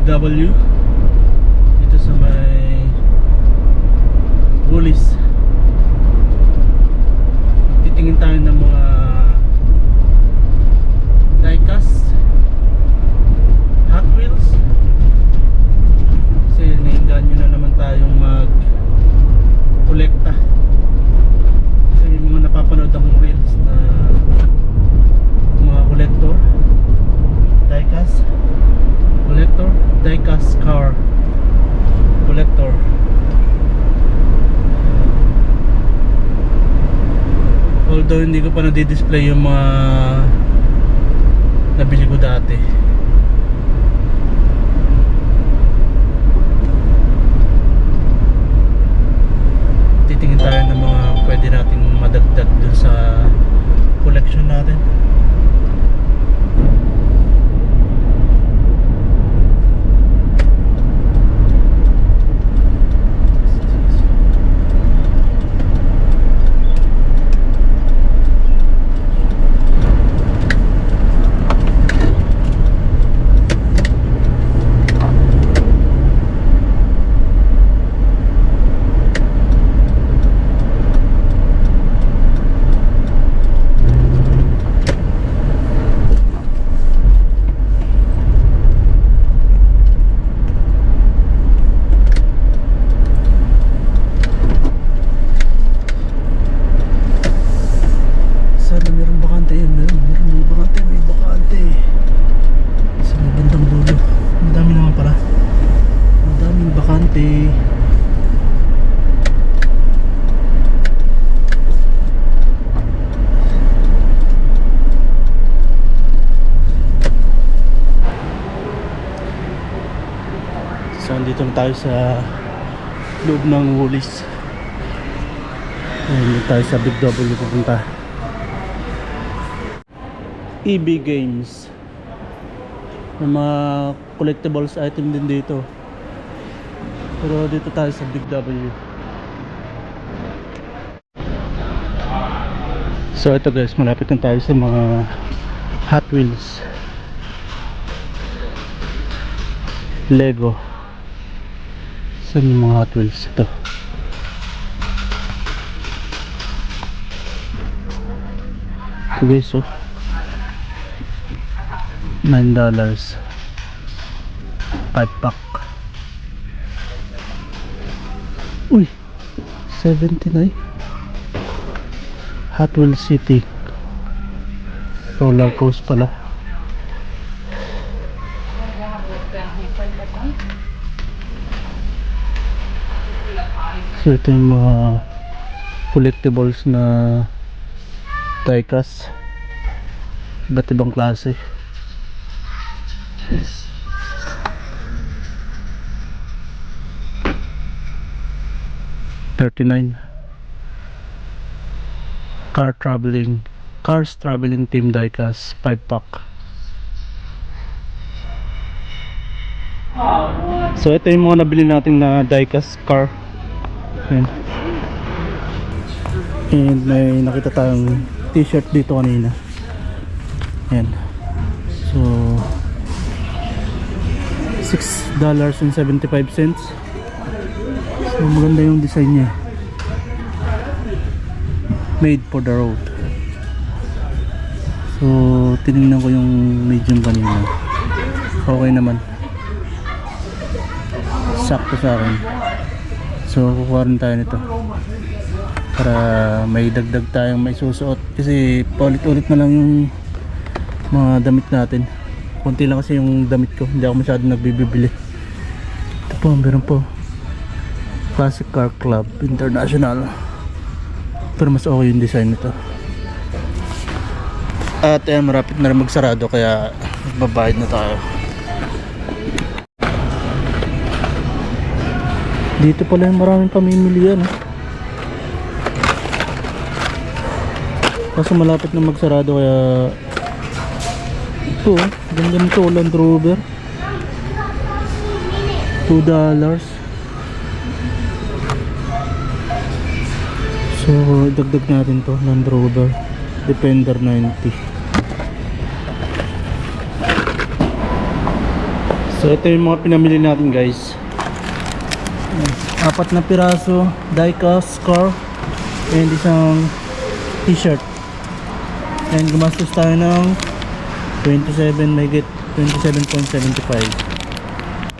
W dito sa may Woolies. Titingin tayo ng mga diecast, Hot Wheels, kasi naiinganyo na naman tayong mag kolekta. Kasi may mga napapanood akong reels na mga collector diecast collector, diecast car collector. Although hindi ko pa na-display yung mga nabili ko dati. Titingin tayo ng mga pwede nating madagdag dun sa collection natin. So andito na tayo sa loob ng Woolies. Dito tayo sa Big W pupunta. EB Games. May mga collectibles item din dito. Pero dito tayo sa Big W. So ito guys, malapit na tayo sa mga Hot Wheels, Lego. Saan yung mga Hot Wheels? Ito. Ito guys, oh, $9 5 pack. Uy, 79. Hot Wheels City roller coaster pala. So ito yung mga collectibles na diecast, iba't ibang klase. $39. Cars Traveling Team Diecast 5 pack. So ito yung mga nabili natin na diecast car. Ayan. And may nakita tayong t-shirt dito kanina. Ayan. So $6.75. So maganda yung design niya. Made for the road. So tinignan ko yung medium kanina. Okay naman. Sakto sa akin. So kukuha rin tayo nito para may dagdag tayong may susuot, kasi paulit-ulit na lang yung mga damit natin. Konti lang kasi yung damit ko, hindi ako masyado nagbibili. Ito po, meron po Classic Car Club International, pero mas okay yung design nito. At marapit na rin magsarado, kaya magbabayad na tayo. Dito pala yung maraming pamimilian. Kaso malapit na magsarado, kaya ito, ganda nito, Land Rover, $2. So dagdag natin to, Land Rover Defender 90. So ito yung mga pinamili natin guys. 4 na piraso die-cast scarf and isang t-shirt. And gumastos tayo ng 27 megit 27.75.